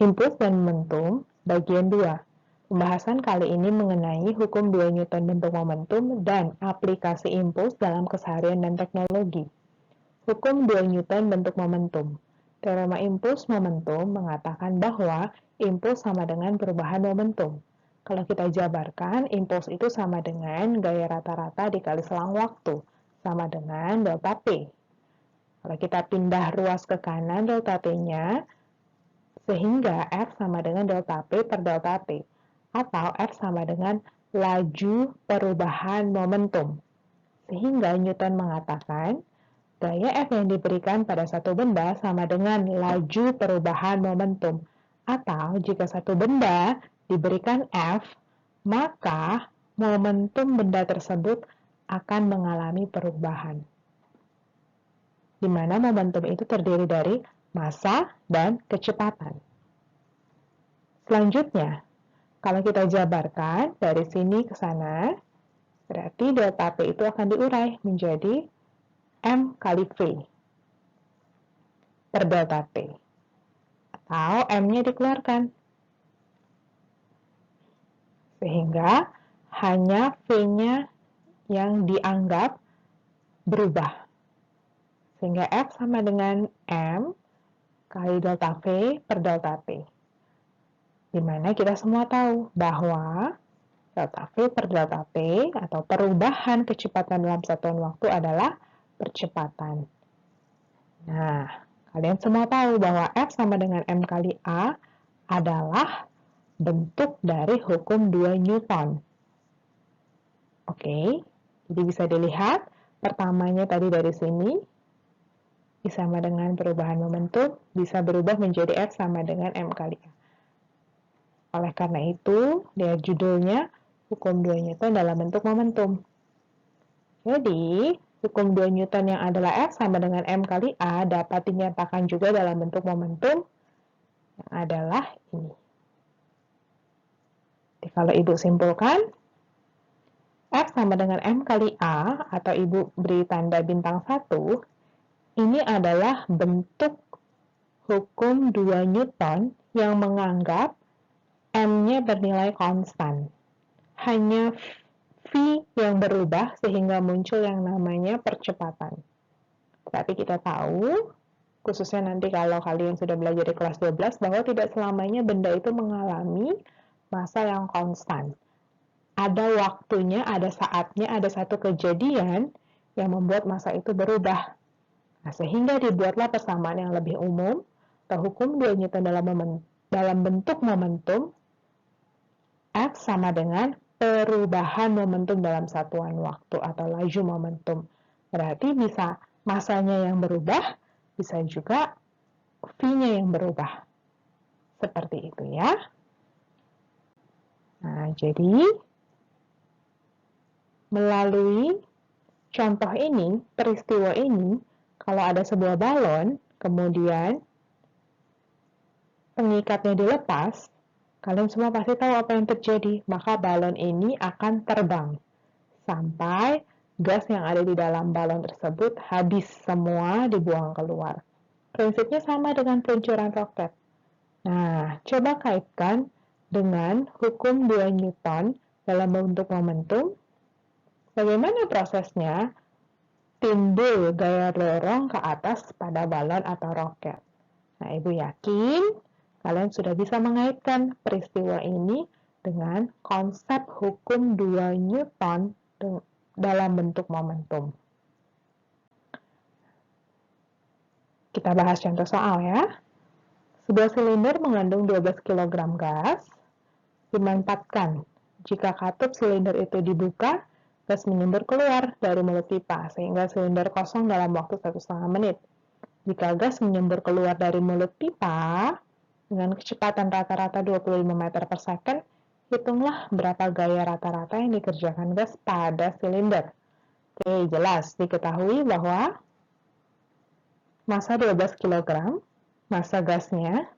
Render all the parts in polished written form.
Impuls dan momentum, bagian 2. Pembahasan kali ini mengenai hukum 2 Newton bentuk momentum dan aplikasi impuls dalam keseharian dan teknologi. Hukum 2 Newton bentuk momentum. Teorema impuls momentum mengatakan bahwa impuls sama dengan perubahan momentum. Kalau kita jabarkan, impuls itu sama dengan gaya rata-rata dikali selang waktu, sama dengan delta P. Kalau kita pindah ruas ke kanan delta T-nya, sehingga F sama dengan delta P per delta T, atau F sama dengan laju perubahan momentum. Sehingga Newton mengatakan, gaya F yang diberikan pada satu benda sama dengan laju perubahan momentum. Atau jika satu benda diberikan F, maka momentum benda tersebut akan mengalami perubahan. Di mana momentum itu terdiri dari massa dan kecepatan. Selanjutnya, kalau kita jabarkan dari sini ke sana, berarti delta P itu akan diurai menjadi M kali V per delta T. Atau M-nya dikeluarkan. Sehingga hanya V-nya yang dianggap berubah. Sehingga F sama dengan M kali delta V per delta T. Di mana kita semua tahu bahwa delta V per delta T atau perubahan kecepatan dalam satuan waktu adalah percepatan. Nah, kalian semua tahu bahwa F sama dengan M kali A adalah bentuk dari hukum 2 Newton. Oke, jadi bisa dilihat pertamanya tadi dari sini sama dengan perubahan momentum bisa berubah menjadi F sama dengan M kali A. Oleh karena itu, lihat judulnya hukum 2 Newton dalam bentuk momentum. Jadi, hukum 2 Newton yang adalah F sama dengan M kali A dapat dinyatakan juga dalam bentuk momentum yang adalah ini. Jadi, kalau Ibu simpulkan, F sama dengan M kali A, atau Ibu beri tanda bintang 1, ini adalah bentuk hukum 2 Newton yang menganggap M-nya bernilai konstan. Hanya V yang berubah sehingga muncul yang namanya percepatan. Tapi kita tahu, khususnya nanti kalau kalian sudah belajar di kelas 12, bahwa tidak selamanya benda itu mengalami massa yang konstan. Ada waktunya, ada saatnya, ada satu kejadian yang membuat massa itu berubah. Nah, sehingga dibuatlah persamaan yang lebih umum, atau hukum 2 Newton dalam bentuk momentum, F sama dengan perubahan momentum dalam satuan waktu atau laju momentum. Berarti bisa massanya yang berubah, bisa juga V-nya yang berubah. Seperti itu ya. Nah, jadi melalui contoh ini, peristiwa ini, kalau ada sebuah balon, kemudian pengikatnya dilepas, kalian semua pasti tahu apa yang terjadi. Maka balon ini akan terbang sampai gas yang ada di dalam balon tersebut habis semua dibuang keluar. Prinsipnya sama dengan peluncuran roket. Nah, coba kaitkan dengan hukum 2 Newton dalam bentuk momentum. Bagaimana prosesnya timbul gaya dorong ke atas pada balon atau roket? Nah, Ibu yakin kalian sudah bisa mengaitkan peristiwa ini dengan konsep hukum 2 Newton dalam bentuk momentum. Kita bahas contoh soal ya. Sebuah silinder mengandung 12 kg gas, dimanfaatkan. Jika katup silinder itu dibuka, gas menyembur keluar dari mulut pipa, sehingga silinder kosong dalam waktu 1,5 menit. Jika gas menyembur keluar dari mulut pipa, dengan kecepatan rata-rata 25 meter per second, hitunglah berapa gaya rata-rata yang dikerjakan gas pada silinder. Oke, jelas diketahui bahwa massa 12 kg, massa gasnya,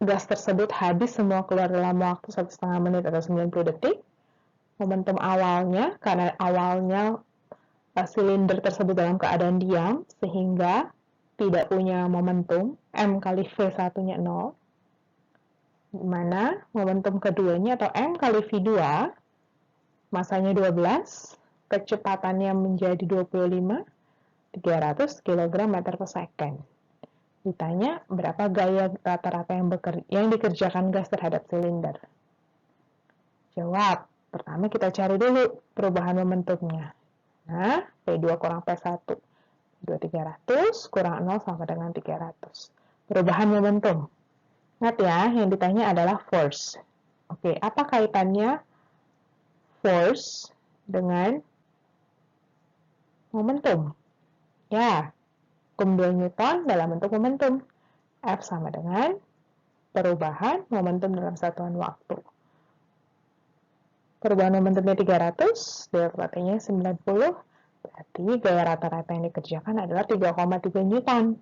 gas tersebut habis semua keluar dalam waktu 1,5 menit atau 90 detik. Momentum awalnya, karena awalnya silinder tersebut dalam keadaan diam, sehingga tidak punya momentum, M kali V1-nya 0, di mana momentum keduanya atau M kali V2, masanya 12, kecepatannya menjadi 25, 300 kg meter per second. Ditanya berapa gaya rata-rata yang dikerjakan gas terhadap silinder. Jawab. Pertama kita cari dulu perubahan momentumnya. Nah, P2 kurang P1. P2 300 kurang 0 sama dengan 300. Perubahan momentum. Ingat ya, yang ditanya adalah force. Oke, apa kaitannya force dengan momentum? Ya, hukum 2 Newton dalam bentuk momentum. F sama dengan perubahan momentum dalam satuan waktu. Perubahan momentumnya 300, delta T-nya 90, berarti gaya rata-rata yang dikerjakan adalah 3,3 Newton.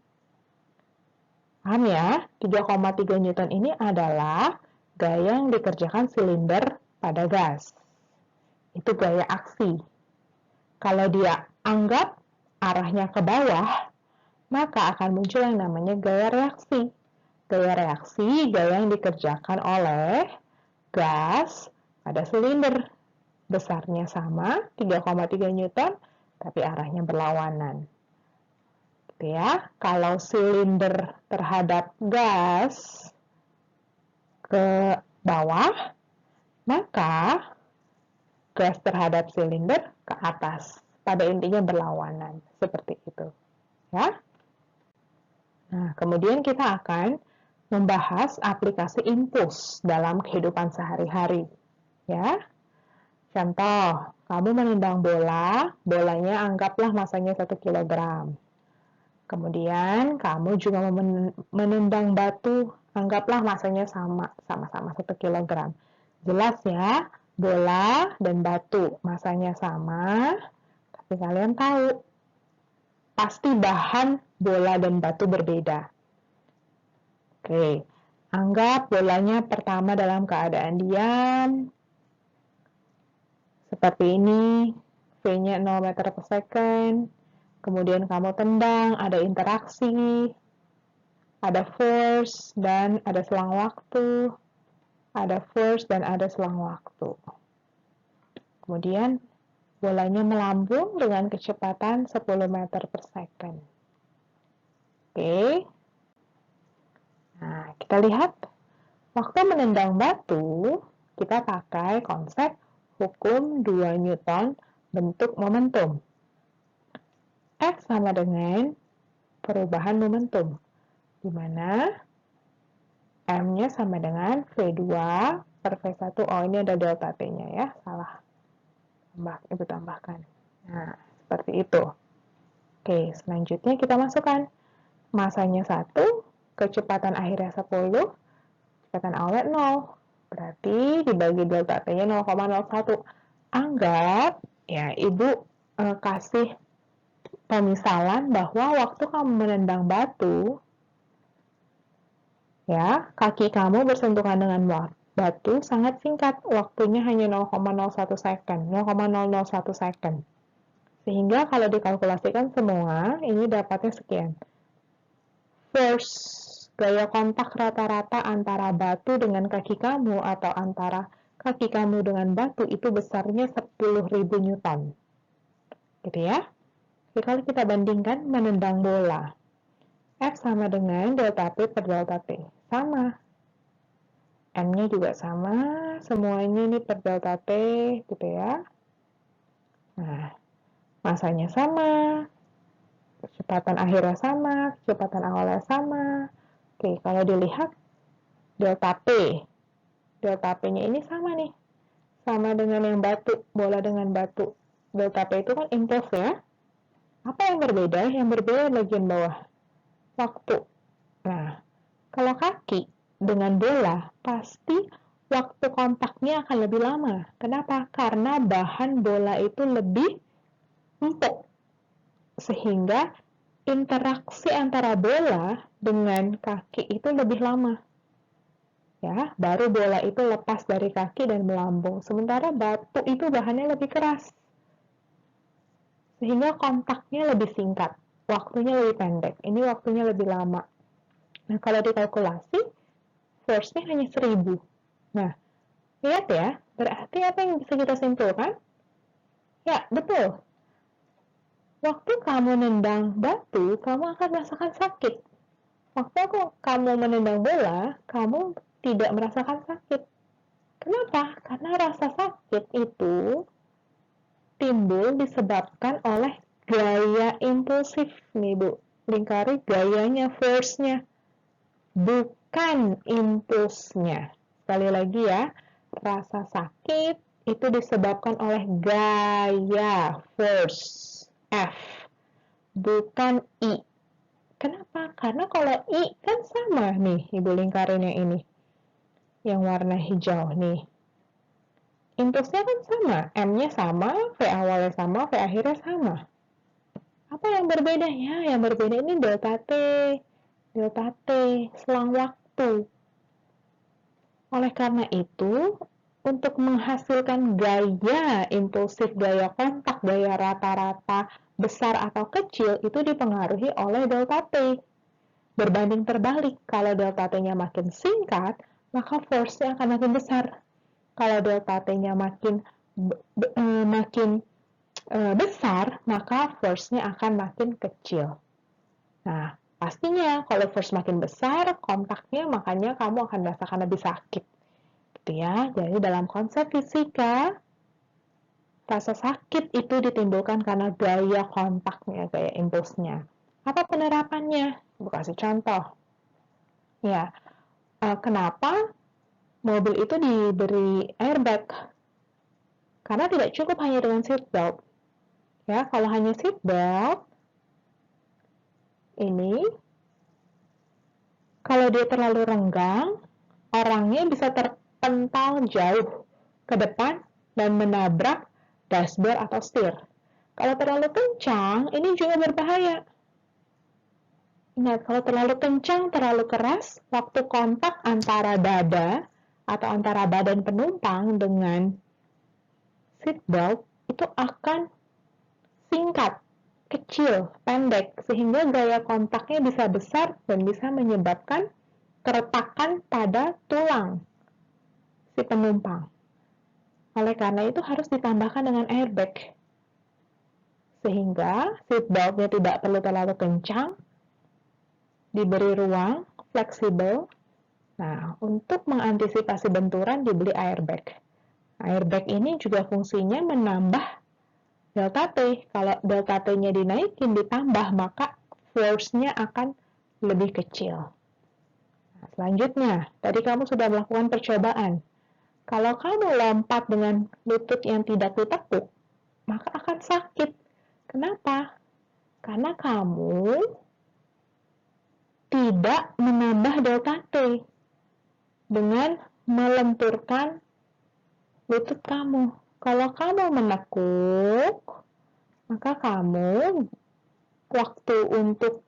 Paham ya? 3,3 Newton ini adalah gaya yang dikerjakan silinder pada gas. Itu gaya aksi. Kalau dia anggap arahnya ke bawah, maka akan muncul yang namanya gaya reaksi. Gaya reaksi, gaya yang dikerjakan oleh gas pada silinder. Besarnya sama, 3,3 Newton, tapi arahnya berlawanan. Gitu ya. Kalau silinder terhadap gas ke bawah, maka gas terhadap silinder ke atas. Pada intinya berlawanan. Seperti itu. Ya. Nah, kemudian kita akan membahas aplikasi impuls dalam kehidupan sehari-hari. Ya. Contoh, kamu menendang bola, bolanya anggaplah masanya 1 kg. Kemudian kamu juga menendang batu, anggaplah masanya sama-sama 1 kg. Jelas ya, bola dan batu masanya sama, tapi kalian tahu, pasti bahan bola dan batu berbeda. Oke, anggap bolanya pertama dalam keadaan diam, seperti ini, V-nya 0 meter per second, kemudian kamu tendang, ada interaksi, ada force, dan ada selang waktu, ada force, dan ada selang waktu. Kemudian, bolanya melambung dengan kecepatan 10 meter per second. Oke. Nah, kita lihat, waktu menendang batu, kita pakai konsep hukum 2 Newton bentuk momentum. F sama dengan perubahan momentum, di mana M-nya sama dengan V2 per V1. Oh, ini ada delta T-nya ya, salah. Ibu tambahkan. Nah, seperti itu. Oke, selanjutnya kita masukkan. Masanya 1, kecepatan akhirnya 10, kecepatan awalnya 0. Berarti dibagi delta T-nya 0,01. Anggap, ya Ibu kasih pemisalan bahwa waktu kamu menendang batu, ya, kaki kamu bersentuhan dengan batu sangat singkat, waktunya hanya 0,01 second, 0,001 second. Sehingga kalau dikalkulasikan semua, ini dapatnya sekian. Force, gaya kontak rata-rata antara batu dengan kaki kamu atau antara kaki kamu dengan batu itu besarnya 10.000 Newton. Gitu ya. Jadi kalau kita bandingkan menendang bola, F sama dengan delta P per delta T. Sama. M-nya juga sama, semuanya ini per delta T, gitu ya. Nah, masanya sama, kecepatan akhirnya sama, kecepatan awalnya sama. Oke, kalau dilihat, delta P-nya ini sama nih. Sama dengan yang batu, bola dengan batu. Delta P itu kan impuls ya. Apa yang berbeda? Yang berbeda bagian bawah. Waktu. Nah, kalau kaki dengan bola, pasti waktu kontaknya akan lebih lama. Kenapa? Karena bahan bola itu lebih empuk. Sehingga interaksi antara bola dengan kaki itu lebih lama. Ya, baru bola itu lepas dari kaki dan melambung. Sementara batu itu bahannya lebih keras. Sehingga kontaknya lebih singkat. waktunya lebih pendek, ini waktunya lebih lama. Nah, kalau dikalkulasi, force-nya hanya 1000. Nah, lihat ya, berarti apa yang bisa kita simpulkan? Ya, betul. Waktu kamu nendang batu, kamu akan merasakan sakit. Waktu kamu menendang bola, kamu tidak merasakan sakit. Kenapa? Karena rasa sakit itu timbul disebabkan oleh gaya impulsif nih Bu. Lingkari gayanya, force-nya, bukan impulsnya. Sekali lagi ya, rasa sakit itu disebabkan oleh gaya, force, F, bukan I. Kenapa? Karena kalau I kan sama nih, Ibu lingkarinnya ini. Yang warna hijau nih. Impulsnya kan sama, M-nya sama, V awalnya sama, V akhirnya sama. Apa yang berbeda ya? Yang berbeda ini delta T. Delta T, selang waktu. Oleh karena itu, untuk menghasilkan gaya impulsif, gaya kontak, gaya rata-rata, besar atau kecil, itu dipengaruhi oleh delta T. Berbanding terbalik, kalau delta T-nya makin singkat, maka force-nya akan makin besar. Kalau delta T-nya makin besar, maka force-nya akan makin kecil. Nah, pastinya kalau force makin besar, kontaknya makanya kamu akan merasakan lebih sakit. Gitu ya. Jadi dalam konsep fisika, rasa sakit itu ditimbulkan karena gaya kontaknya, gaya impulsnya. Apa penerapannya? Ibu kasih contoh. Ya, kenapa mobil itu diberi airbag? Karena tidak cukup hanya dengan seatbelt. Ya, kalau hanya seatbelt, ini kalau dia terlalu renggang, orangnya bisa terpental jauh ke depan dan menabrak dashboard atau setir. Kalau terlalu kencang, ini juga berbahaya. Nah, kalau terlalu kencang, terlalu keras, waktu kontak antara dada atau antara badan penumpang dengan seatbelt itu akan singkat, kecil, pendek, sehingga gaya kontaknya bisa besar dan bisa menyebabkan keretakan pada tulang si penumpang. Oleh karena itu harus ditambahkan dengan airbag, sehingga seatbeltnya tidak perlu terlalu kencang, diberi ruang, fleksibel. Nah, untuk mengantisipasi benturan dibeli airbag. Airbag ini juga fungsinya menambah delta T. Kalau delta T-nya dinaikin, ditambah, maka force-nya akan lebih kecil. Nah, selanjutnya, tadi kamu sudah melakukan percobaan. Kalau kamu lompat dengan lutut yang tidak ditekuk, maka akan sakit. Kenapa? Karena kamu tidak menambah delta T dengan melenturkan lutut kamu. Kalau kamu menekuk, maka kamu waktu untuk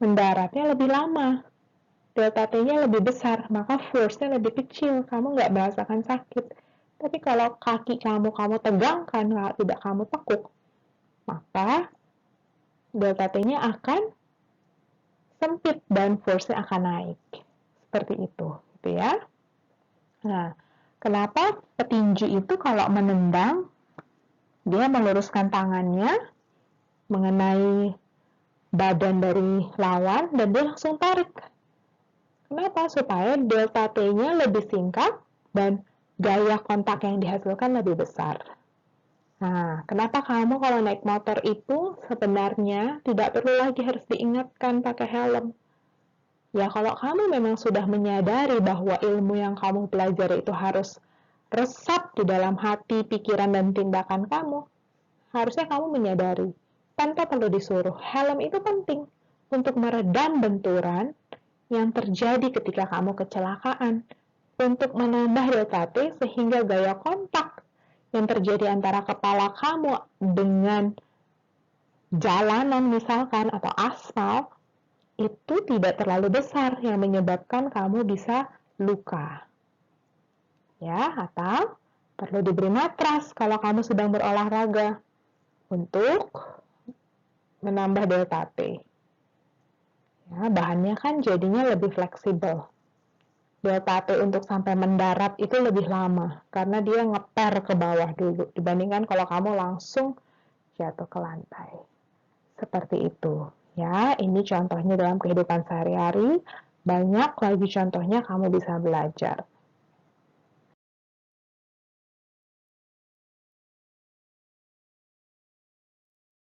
mendaratnya lebih lama. Delta T-nya lebih besar, maka force-nya lebih kecil. Kamu nggak merasakan sakit. Tapi kalau kaki kamu tegangkan, tidak kamu tekuk, maka delta T-nya akan sempit dan force-nya akan naik. Seperti itu, gitu ya. Nah, kenapa petinju itu kalau menendang, dia meluruskan tangannya mengenai badan dari lawan dan dia langsung tarik. Kenapa? Supaya delta T-nya lebih singkat dan gaya kontak yang dihasilkan lebih besar. Nah, kenapa kamu kalau naik motor itu sebenarnya tidak perlu lagi harus diingatkan pakai helm? Ya, kalau kamu memang sudah menyadari bahwa ilmu yang kamu pelajari itu harus resap di dalam hati, pikiran, dan tindakan kamu, harusnya kamu menyadari, tanpa perlu disuruh, helm itu penting untuk meredam benturan yang terjadi ketika kamu kecelakaan, untuk menambah delta T sehingga gaya kontak yang terjadi antara kepala kamu dengan jalanan misalkan atau aspal itu tidak terlalu besar yang menyebabkan kamu bisa luka. Ya, atau perlu diberi matras kalau kamu sedang berolahraga untuk menambah delta T. Ya, bahannya kan jadinya lebih fleksibel. Delta T untuk sampai mendarat itu lebih lama, karena dia ngeper ke bawah dulu, dibandingkan kalau kamu langsung jatuh ke lantai. Seperti itu. Ya, ini contohnya dalam kehidupan sehari-hari. Banyak lagi contohnya kamu bisa belajar.